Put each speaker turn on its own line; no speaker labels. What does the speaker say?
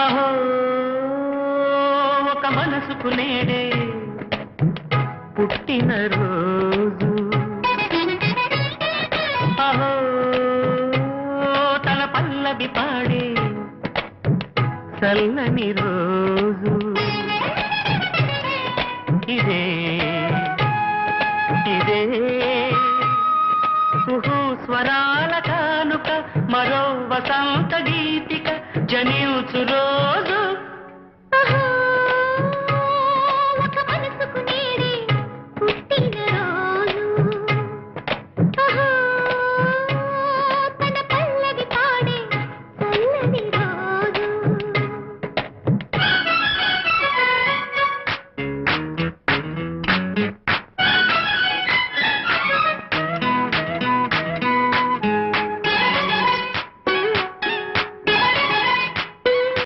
అహో ఒక మనసుకు నేడే పుట్టిన రోజు, అహో తన పల్లవి పాడే చల్లని రోజు, ఇదే ఇదే స్వరాల కానుక, మరో వసంత గీతిక జనించు రోజు.